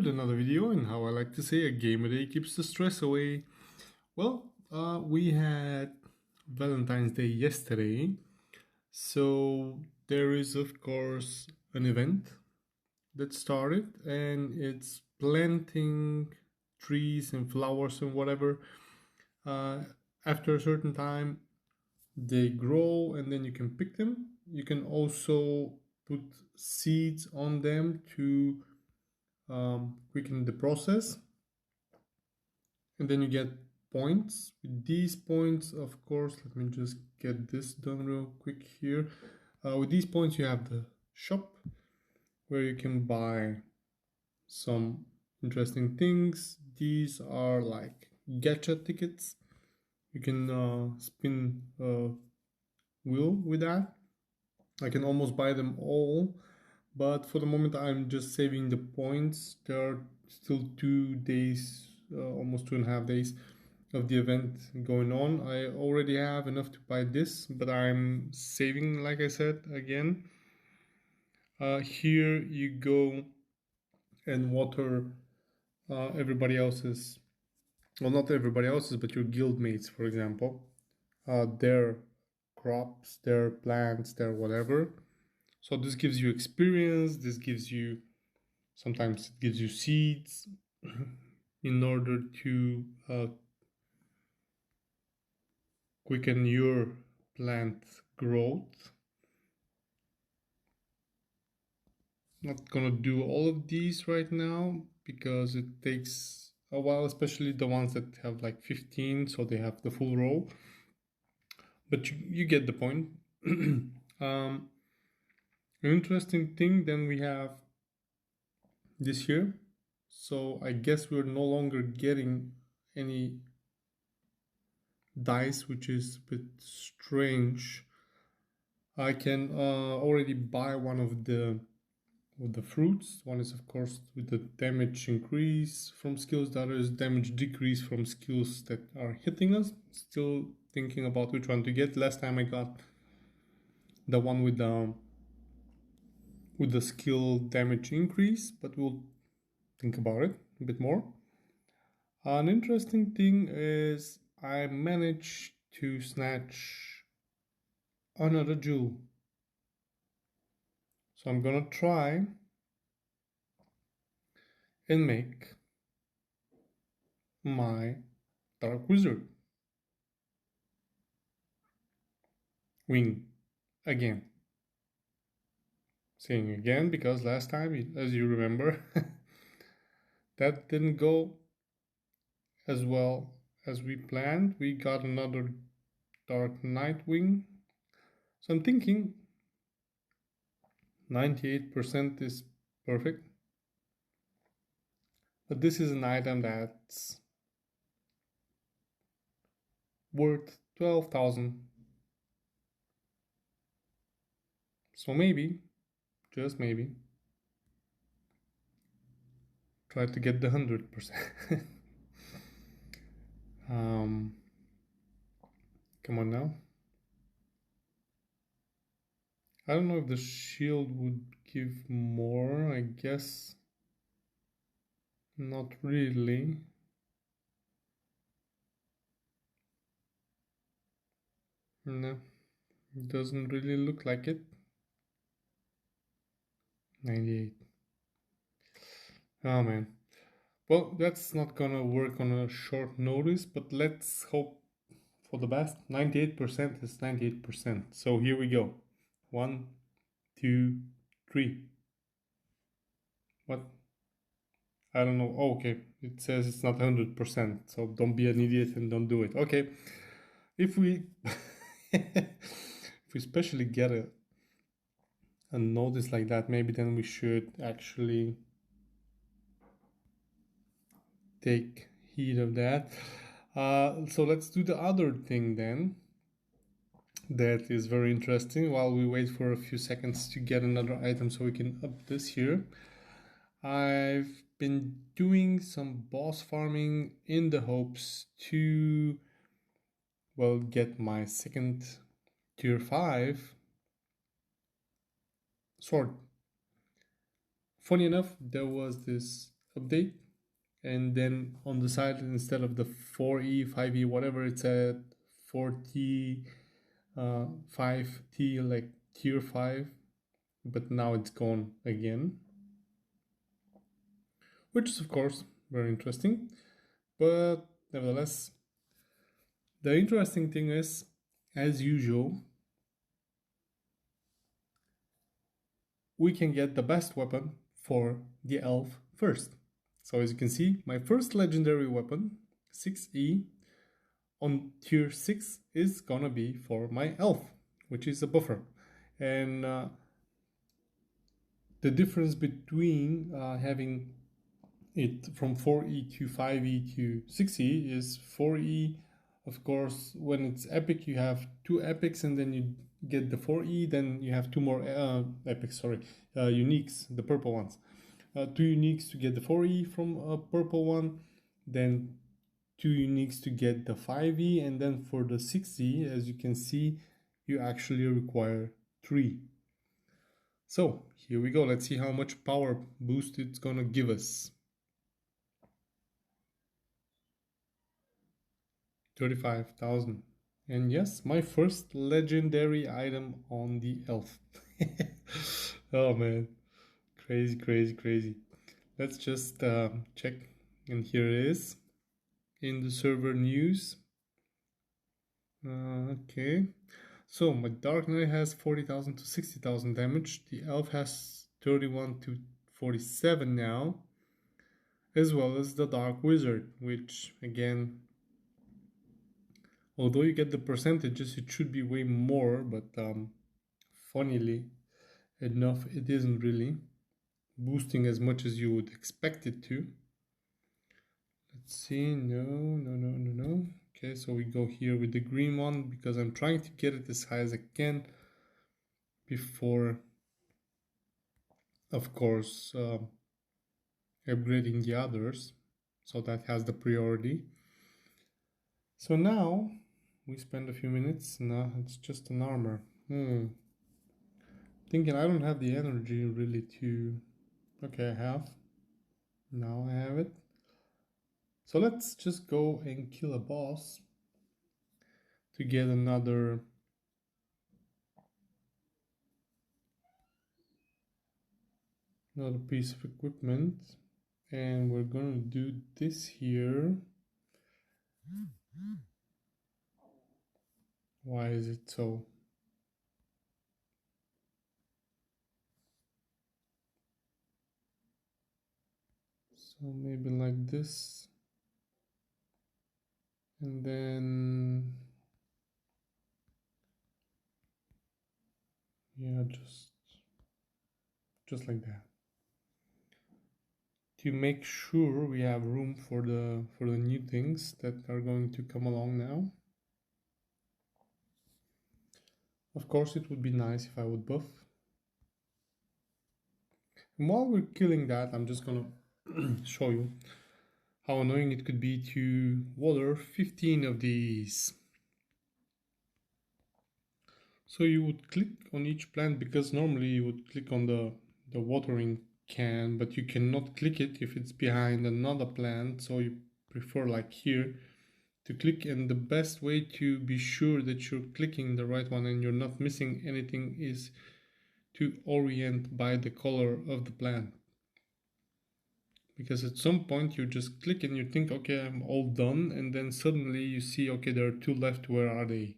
with another video, and how I like to say, a game a day keeps the stress away. Well, we had Valentine's Day yesterday, so there is of course an event that started, and it's planting trees and flowers and whatever. Uh, After a certain time, they grow, and then you can pick them. You can also put seeds on them to quicken the process, and then you get points. With these points, of course, let me just get this done real quick here. With these points, you have the shop where you can buy some interesting things. These are like gacha tickets. You can spin a wheel with that. I can almost buy them all, but for the moment I'm just saving the points. There are still 2 days, almost 2.5 days of the event going on. I already have enough to buy this, but I'm saving, like I said, again. Here you go and water everybody else's, well, not everybody else's, but your guild mates, for example, their crops, their plants, their whatever. So this gives you experience, this gives you, sometimes it gives you seeds in order to quicken your plant growth. Not gonna do all of these right now because it takes a while, especially the ones that have like 15, so they have the full row. But you get the point. An interesting thing then we have this here. So I guess we're no longer getting any dice, which is a bit strange. I can already buy one of the fruits. One is of course with the damage increase from skills, the other is damage decrease from skills that are hitting us. Still thinking about which one to get. Last time I got the one with the skill damage increase, but we'll think about it a bit more. An interesting thing is I managed to snatch another jewel. So I'm gonna try and make my Dark Wizard wing again. Saying again because last time, as you remember, that didn't go as well as we planned. We got another Dark Knight wing. So I'm thinking 98% is perfect. But this is an item that's worth 12,000. So maybe, just maybe, try to get the 100%. Come on now. I don't know if the shield would give more. I guess not really. No, it doesn't really look like it. 98. Oh man. Well, that's not gonna work on a short notice, but let's hope for the best. 98% is 98%. So here we go. 1, 2, 3. What? I don't know. Oh, okay. It says it's not 100%. So don't be an idiot and don't do it. Okay. If we if we especially get a notice like that, maybe then we should actually take heed of that. So let's do the other thing then. That is very interesting. While we wait for a few seconds to get another item so we can up this here, I've been doing some boss farming in the hopes to, well, get my second tier 5 sword. Funny enough, there was this update. And then on the side, instead of the 4E, 5E, whatever, it's at 4T, 5T, like tier 5. But now it's gone again, which is, of course, very interesting. But nevertheless, the interesting thing is, as usual, we can get the best weapon for the elf first. So as you can see, my first legendary weapon, 6E, on tier 6 is gonna be for my elf, which is a buffer. And the difference between having it from 4E to 5E to 6E is 4E, of course, when it's epic, you have two epics, and then you get the 4E, then you have two more epics, uniques, the purple ones. Two uniques to get the 4E from a purple one, then two uniques to get the 5E, and then for the 6E, as you can see, you actually require three. So here we go. Let's see how much power boost it's gonna give us. 35,000. And yes, my first legendary item on the elf. Oh man, crazy, crazy, crazy. Let's just check. And here it is in the server news. Okay, so my Dark Knight has 40,000 to 60,000 damage. The elf has 31 to 47 now, as well as the Dark Wizard, which again, although you get the percentages, it should be way more, but funnily enough, it isn't really boosting as much as you would expect it to. Let's see, no. Okay, so we go here with the green one because I'm trying to get it as high as I can before, of course, upgrading the others. So that has the priority. So now we spend a few minutes. No, it's just an armor. Thinking I don't have the energy really to... Okay, I have. Now I have it. So let's just go and kill a boss to get another piece of equipment. And we're gonna do this here. Why is it so? So maybe like this. And then, yeah, just like that. To make sure we have room for the new things that are going to come along now. Of course, it would be nice if I would buff. And while we're killing that, I'm just gonna show you how annoying it could be to water 15 of these. So you would click on each plant, because normally you would click on the watering can, but you cannot click it if it's behind another plant. So you prefer, like here, to click, and the best way to be sure that you're clicking the right one and you're not missing anything is to orient by the color of the plant. Because at some point you just click and you think, okay, I'm all done, and then suddenly you see, okay, there are two left, where are they?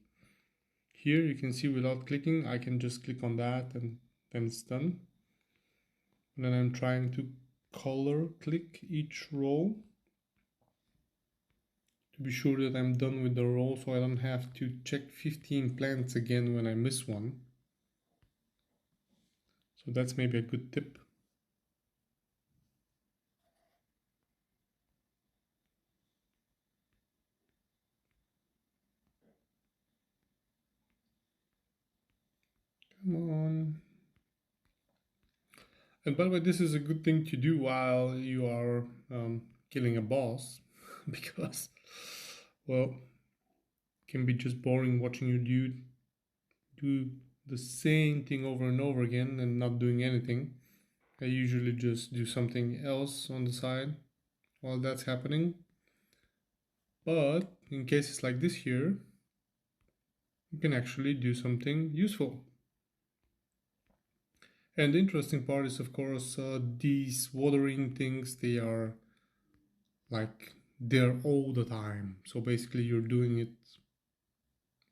Here you can see without clicking, I can just click on that and then it's done. And then I'm trying to color click each row to be sure that I'm done with the row, so I don't have to check 15 plants again when I miss one. So that's maybe a good tip. Come on. And by the way, this is a good thing to do while you are killing a boss, because, well, it can be just boring watching your dude do the same thing over and over again and not doing anything. I usually just do something else on the side while that's happening. But in cases like this here, you can actually do something useful. And the interesting part is, of course, these watering things, they are like there all the time. So basically, you're doing it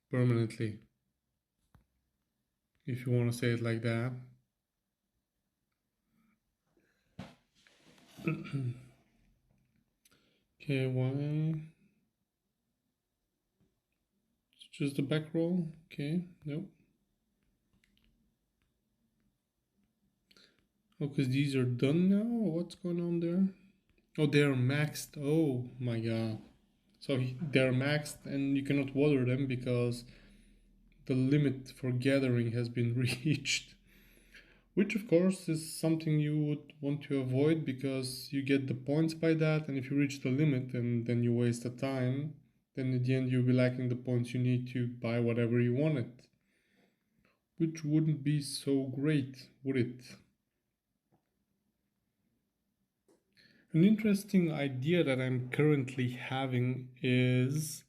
permanently, if you want to say it like that. Okay, why? It's just the back roll. Okay, nope. Oh, because these are done now? What's going on there? Oh, they're maxed. Oh my god. So they're maxed and you cannot water them because the limit for gathering has been reached. Which, of course, is something you would want to avoid because you get the points by that, and if you reach the limit and then you waste the time, then at the end you'll be lacking the points you need to buy whatever you wanted. Which wouldn't be so great, would it? An interesting idea that I'm currently having is,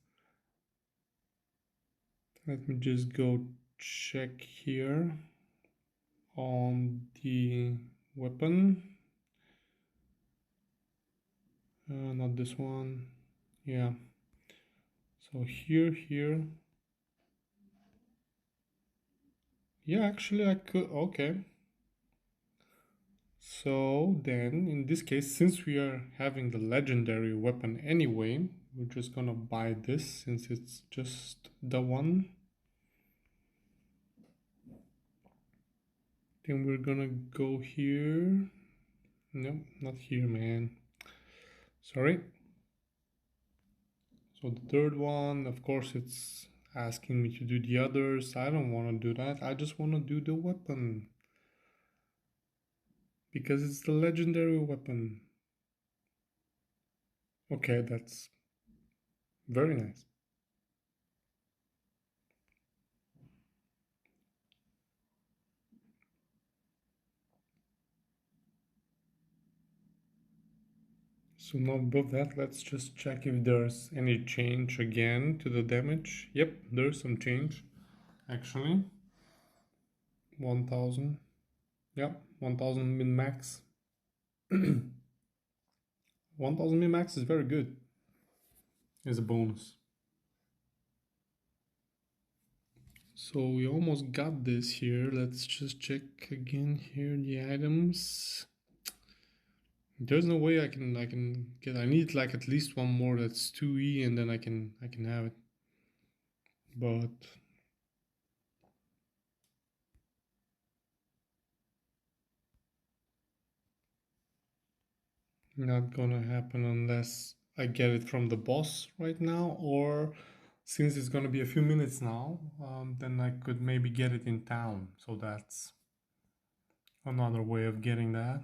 let me just go check here on the weapon. Not this one. Yeah. So here. Yeah, actually I could. Okay. So then, in this case, since we are having the legendary weapon anyway, we're just gonna buy this since it's just the one. Then we're gonna go here. No, not here, man. Sorry. So the third one, of course, it's asking me to do the others. I don't want to do that. I just want to do the weapon. Because it's the legendary weapon. Okay, that's very nice. So now above that, let's just check if there's any change again to the damage. Yep, there's some change, actually. 1000. Yep, 1000 min max. 1000 min max is very good as a bonus. So we almost got this here. Let's just check again here the items. There's no way I can get. I need like at least one more that's 2E and then I can have it. But not gonna happen unless I get it from the boss right now, or since it's gonna be a few minutes now, then I could maybe get it in town. So that's another way of getting that.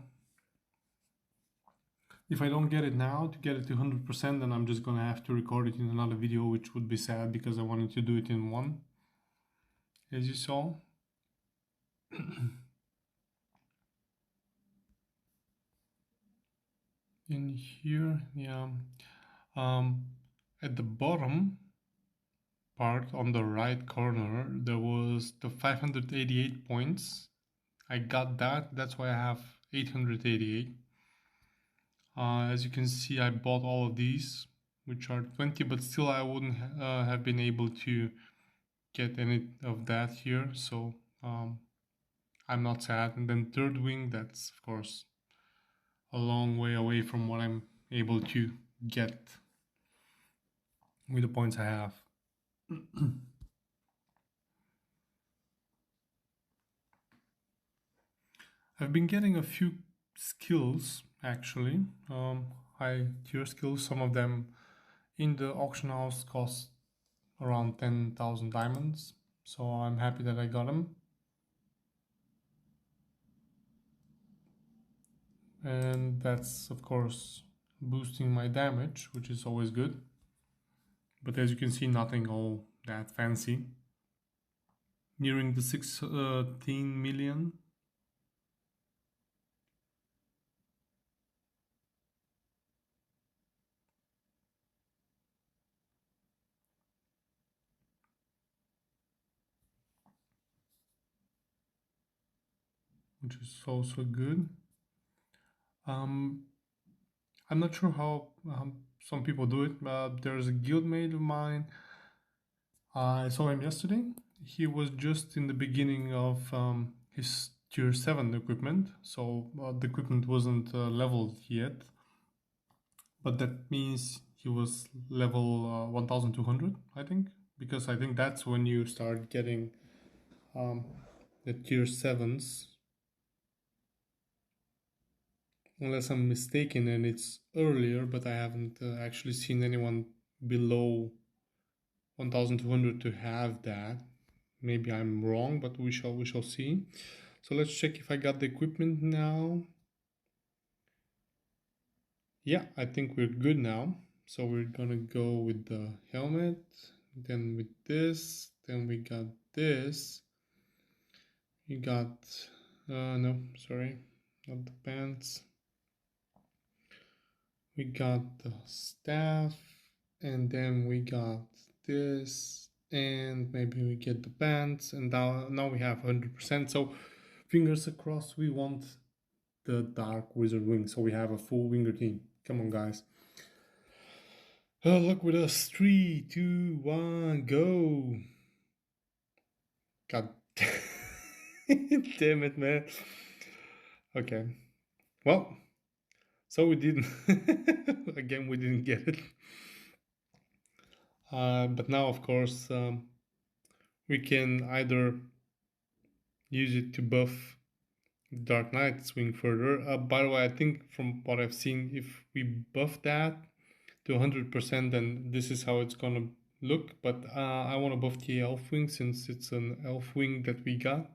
If I don't get it now, to get it to 100%, then I'm just gonna have to record it in another video, which would be sad because I wanted to do it in one, as you saw. In here, yeah, at the bottom part on the right corner, there was the 588 points. I got that. That's why I have 888. As you can see, I bought all of these, which are 20, but still I wouldn't have been able to get any of that here. So I'm not sad. And then third wing, that's of course a long way away from what I'm able to get with the points I have. I've been getting a few skills actually, high tier skills. Some of them in the auction house cost around 10,000 diamonds, so I'm happy that I got them. And that's of course boosting my damage, which is always good. But as you can see, nothing all that fancy. Nearing the 16 million. which is also good. Um, I'm not sure how some people do it. There's a guildmate of mine. I saw him yesterday. He was just in the beginning of his tier 7 equipment, so the equipment wasn't leveled yet, but that means he was level 1200, I think, because I think that's when you start getting um, the tier 7s, unless I'm mistaken and it's earlier, but I haven't actually seen anyone below 1200 to have that. Maybe I'm wrong, but we shall see. So let's check if I got the equipment now. Yeah, I think we're good now. So we're gonna go with the helmet, then with this, then we got this. We got no, sorry, not the pants. We got the staff, and then we got this, and maybe we get the pants, and now we have 100%. So fingers crossed, we want the dark wizard wing, so we have a full winger team. Come on, guys. Luck with us. 3, 2, 1, go. God damn it, man. Okay. Well, so we didn't. Again, we didn't get it. But now, of course, we can either use it to buff Dark Knight swing further. By the way, I think from what I've seen, if we buff that to 100%, then this is how it's gonna look. But I want to buff the elf wing since it's an elf wing that we got.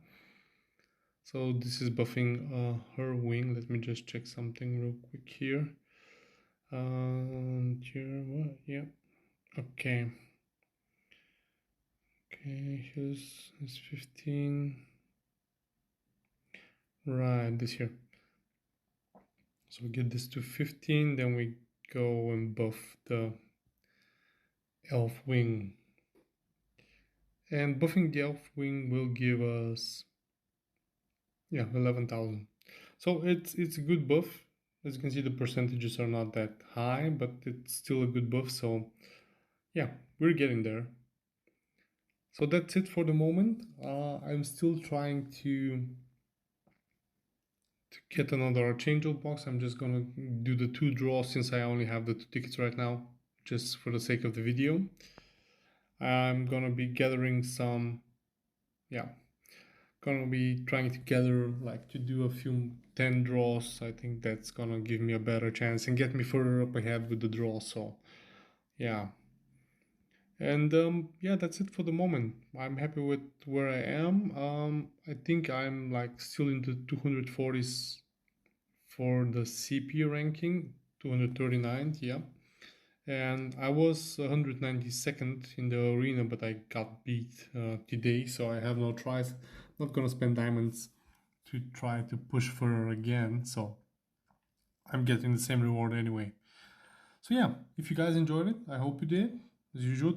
So this is buffing her wing. Let me just check something real quick here. Here, what? Yeah. Okay. Okay, here's 15. Right, this here. So we get this to 15, then we go and buff the elf wing. And buffing the elf wing will give us 11,000. So it's a good buff. As you can see, the percentages are not that high, but it's still a good buff. So yeah, we're getting there. So that's it for the moment. I'm still trying to get another Archangel box. I'm just gonna do the 2 draws since I only have the 2 tickets right now, just for the sake of the video. I'm gonna be gathering some, gonna be trying to gather, like, to do a few 10 draws. I think that's gonna give me a better chance and get me further up ahead with the draw. So yeah, and yeah, that's it for the moment. I'm happy with where I am. I think I'm like still in the 240s for the CP ranking, 239th, yeah. And I was 192nd in the arena, but I got beat today, so I have no tries. Not gonna spend diamonds to try to push for her again, so I'm getting the same reward anyway. So yeah, if you guys enjoyed it, I hope you did. As usual,